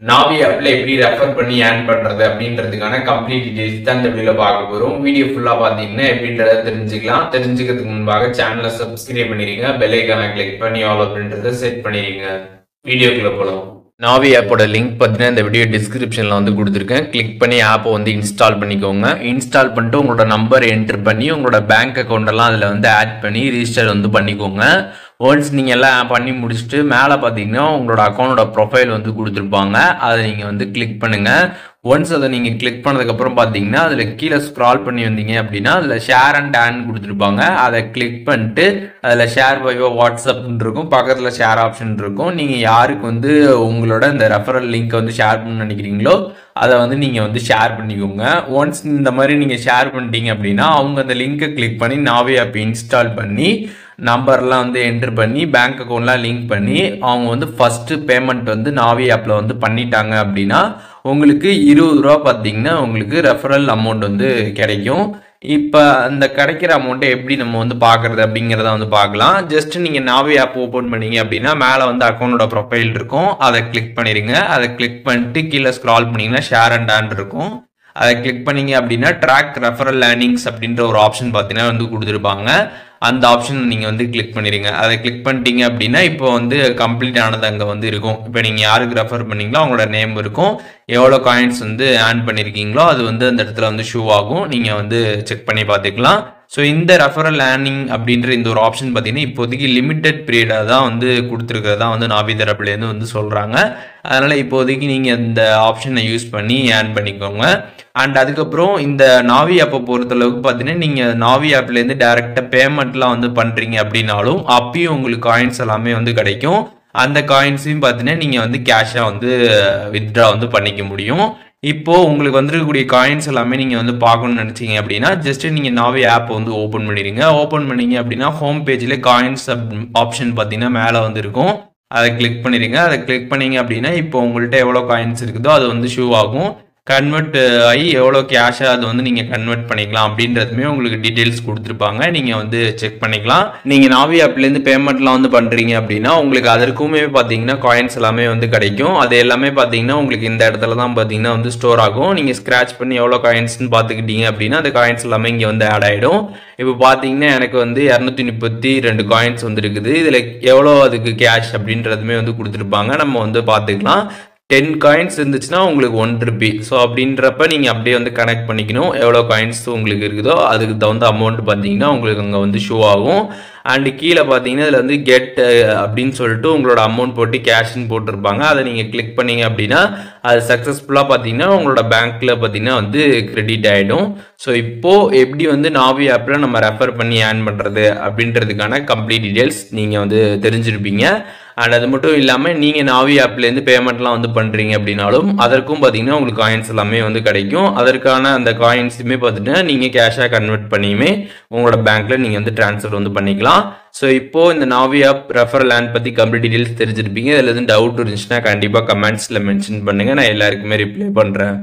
நாவி ஆப்ல எப்படி ரெஃபர் பண்ணி ஏர்ன் பண்றது அப்படின்றதுக்கான கம்ப்ளீட் டீடைல்ஸ் தான் இந்த வீடியோல பார்க்க போறோம். வீடியோ ஃபுல்லா பாத்தீங்கன்னா எப்படின்றத தெரிஞ்சுக்கலாம். தெரிஞ்சுக்கிறதுக்கு முன்பாக சேனலை சப்ஸ்கிரைப் பண்ணிருங்க, பெல் ஐகானை கிளிக் பண்ணி ஆல் அப்படின்றத செட் பண்ணிருங்க. வீடியோக்குள்ள போலாம். நாவி ஆப்போட லிங்க் பார்த்தீங்கன்னா இந்த வீடியோ டிஸ்கிரிப்ஷனில் வந்து கொடுத்துருக்கேன். கிளிக் பண்ணி ஆப்பை வந்து இன்ஸ்டால் பண்ணிக்கோங்க. இன்ஸ்டால் பண்ணிட்டு உங்களோட நம்பர் என்ட்ரு பண்ணி உங்களோட பேங்க் அக்கௌண்ட்டெல்லாம் அதில் வந்து ஆட் பண்ணி ரிஜிஸ்டர் வந்து பண்ணிக்கோங்க. ஒன்ஸ் நீங்கள் எல்லாம் பண்ணி முடிச்சுட்டு மேலே பார்த்தீங்கன்னா உங்களோட அக்கௌண்டோட ப்ரொஃபைல் வந்து கொடுத்துருப்பாங்க. அதை நீங்கள் வந்து கிளிக் பண்ணுங்கள். ஒன்ஸ் அதை நீங்கள் கிளிக் பண்ணதுக்கப்புறம் பார்த்தீங்கன்னா அதில் கீழே ஸ்க்ரால் பண்ணி வந்தீங்க அப்படின்னா அதில் ஷேர் அண்ட் ஆன் கொடுத்துருப்பாங்க. அதை கிளிக் பண்ணிட்டு அதில் ஷேர் பை வாட்ஸ்அப்னு இருக்கும், பக்கத்தில் ஷேர் ஆப்ஷன் இருக்கும். நீங்கள் யாருக்கு வந்து உங்களோட இந்த ரெஃபரல் லிங்க் வந்து ஷேர் பண்ண நினைக்கிறீங்களோ அதை வந்து நீங்கள் வந்து ஷேர் பண்ணிக்கோங்க. ஒன்ஸ் இந்த மாதிரி நீங்கள் ஷேர் பண்ணிட்டீங்க அப்படின்னா அவங்க அந்த லிங்கை கிளிக் பண்ணி நாவி ஆப் இன்ஸ்டால் பண்ணி நம்பர்லாம் வந்து என்ட்ரு பண்ணி பேங்க் அக்கௌண்ட்லாம் லிங்க் பண்ணி அவங்க வந்து ஃபஸ்ட்டு பேமெண்ட் வந்து நாவி ஆப்பில் வந்து பண்ணிட்டாங்க அப்படின்னா உங்களுக்கு 20 ரூபா பார்த்தீங்கன்னா உங்களுக்கு ரெஃபரல் அமௌண்ட் வந்து கிடைக்கும். இப்போ அந்த கிடைக்கிற அமௌண்ட்டை எப்படி நம்ம வந்து பார்க்குறது அப்படிங்கிறத வந்து பார்க்கலாம். ஜஸ்ட் நீங்கள் நாவி ஆப் ஓப்பன் பண்ணீங்க அப்படின்னா மேலே வந்து அக்கௌண்டோட ப்ரொஃபைல் இருக்கும், அதை கிளிக் பண்ணிடுங்க. அதை கிளிக் பண்ணிட்டு கீழே ஸ்க்ரால் பண்ணிங்கன்னா ஷேர் அண்ட் ஆன் இருக்கும். அதை கிளிக் பண்ணீங்க அப்படின்னா ட்ராக் ரெஃபரல் லேர்னிங்ஸ் அப்படின்ற ஒரு ஆப்ஷன் பார்த்தீங்கன்னா வந்து கொடுத்துருப்பாங்க. அந்த ஆப்ஷன் நீங்கள் வந்து கிளிக் பண்ணிடுங்க. அதை கிளிக் பண்ணிட்டீங்க அப்படின்னா இப்போ வந்து கம்ப்ளீட் ஆனது அங்கே வந்து இருக்கும். இப்போ நீங்கள் யாருக்கு ரெஃபர் பண்ணீங்களோ அவங்களோட நேம் இருக்கும், எவ்வளோ காயின்ஸ் வந்து ஏர்ன் பண்ணியிருக்கீங்களோ அது வந்து அந்த இடத்துல வந்து ஷூ ஆகும். நீங்கள் வந்து செக் பண்ணி பார்த்துக்கலாம். ஸோ இந்த ரெஃபரல் லேர்னிங் அப்படின்ற இந்த ஒரு ஆப்ஷன் பார்த்தீங்கன்னா இப்போதைக்கு லிமிடெட் பீரியடாக தான் வந்து கொடுத்துருக்கிறதா வந்து நாவி தரப்புலேருந்து வந்து சொல்கிறாங்க. அதனால் இப்போதைக்கு நீங்கள் இந்த ஆப்ஷனை யூஸ் பண்ணி ஏர்ன் பண்ணிக்கோங்க. அண்ட் அதுக்கப்புறம் இந்த நாவி ஆப்பை பொறுத்தளவுக்கு பார்த்தீங்கன்னா நீங்கள் நாவி ஆப்லேருந்து டேரெக்டாக பேமெண்ட்லாம் வந்து பண்ணுறீங்க அப்படின்னாலும் அப்பயும் உங்களுக்கு காயின்ஸ் எல்லாமே வந்து கிடைக்கும். அந்த காயின்ஸையும் பார்த்தீங்கன்னா நீங்கள் வந்து கேஷாக வந்து வித்ட்ரா வந்து பண்ணிக்க முடியும். இப்போது உங்களுக்கு வந்துருக்கக்கூடிய காயின்ஸ் எல்லாமே நீங்கள் வந்து பார்க்கணும்னு நினச்சிங்க அப்படின்னா ஜஸ்ட்டு நீங்கள் நாவி ஆப் வந்து ஓப்பன் பண்ணிடுங்க. ஓப்பன் பண்ணிங்க அப்படின்னா ஹோம் பேஜில் காயின்ஸ் ஆப்ஷன் பார்த்தீங்கன்னா மேலே வந்து இருக்கும். அதை கிளிக் பண்ணிடுங்க. அதை கிளிக் பண்ணிங்க அப்படின்னா இப்போ உங்கள்கிட்ட எவ்வளோ காயின்ஸ் இருக்குதோ அது வந்து ஷூ ஆகும். கன்வெர்ட் ஆகி எவ்வளோ கேஷாக அது வந்து நீங்கள் கன்வெர்ட் பண்ணிக்கலாம் அப்படின்றதுமே உங்களுக்கு டீட்டெயில்ஸ் கொடுத்துருப்பாங்க. நீங்கள் வந்து செக் பண்ணிக்கலாம். நீங்கள் நாவி ஆப்லேருந்து பேமெண்ட்லாம் வந்து பண்ணுறீங்க அப்படின்னா உங்களுக்கு அதற்குமே பார்த்தீங்கன்னா காயின்ஸ் எல்லாமே வந்து கிடைக்கும். அது எல்லாமே பார்த்தீங்கன்னா உங்களுக்கு இந்த இடத்துல தான் பார்த்தீங்கன்னா வந்து ஸ்டோர் ஆகும். நீங்கள் ஸ்க்ராட்ச் பண்ணி எவ்வளோ காயின்ஸ்னு பார்த்துக்கிட்டீங்க அப்படின்னா அந்த காயின்ஸ் எல்லாமே இங்கே வந்து ஆட் ஆகிடும். இப்போ பார்த்தீங்கன்னா எனக்கு வந்து 232 காயின்ஸ் வந்து இருக்குது. இதில் எவ்வளோ அதுக்கு கேஷ் அப்படின்றதுமே வந்து கொடுத்துருப்பாங்க. நம்ம வந்து பார்த்துக்கலாம். 10 காயின்ஸ் இருந்துச்சுன்னா உங்களுக்கு 1 ரூபி. ஸோ அப்படின்றப்ப நீங்கள் அப்படியே வந்து கனெக்ட் பண்ணிக்கணும். எவ்வளோ காயின்ஸ் உங்களுக்கு இருக்குதோ அதுக்கு தகுந்த அமௌண்ட் பார்த்தீங்கன்னா உங்களுக்கு அங்கே வந்து ஷோ ஆகும். அண்டு கீழே பார்த்தீங்கன்னா இதில் வந்து கெட் அப்படின்னு சொல்லிட்டு உங்களோட அமௌண்ட் போட்டு கேஷ்ன்னு போட்டிருப்பாங்க. அதை நீங்கள் கிளிக் பண்ணீங்க அப்படின்னா அது சக்ஸஸ்ஃபுல்லாக பார்த்தீங்கன்னா உங்களோட பேங்க்கில் பார்த்தீங்கன்னா வந்து கிரெடிட் ஆகிடும். ஸோ இப்போது எப்படி வந்து நாவி ஆப்பில் நம்ம ரெஃபர் பண்ணி ஏர்ன் பண்ணுறது அப்படின்றதுக்கான கம்ப்ளீட் டீட்டெயில்ஸ் நீங்கள் வந்து தெரிஞ்சிருப்பீங்க. அண்ட் அது மட்டும் இல்லாமல் நீங்கள் நாவி ஆப்லேருந்து பேமெண்ட்லாம் வந்து பண்ணுறீங்க அப்படின்னாலும் அதற்கும் பார்த்தீங்கன்னா உங்களுக்கு காயின்ஸ் எல்லாமே வந்து கிடைக்கும். அதற்கான அந்த காயின்ஸுமே பார்த்துட்டீங்கன்னா நீங்கள் கேஷாக கன்வெர்ட் பண்ணியுமே உங்களோட பேங்க்கில் நீங்கள் வந்து ட்ரான்ஸ்ஃபர் வந்து பண்ணிக்கலாம். ஸோ இப்போது இந்த நாவி ஆப் ரெஃபரல் லேண்ட் பற்றி கம்ப்ளீட் டீட்டெயில்ஸ் தெரிஞ்சிருப்பீங்க. இதில் எதுவும் டவுட் இருந்துச்சுன்னா கண்டிப்பாக கமெண்ட்ஸில் மென்ஷன் பண்ணுங்கள். நான் எல்லாருக்குமே ரிப்ளை பண்ணுறேன்.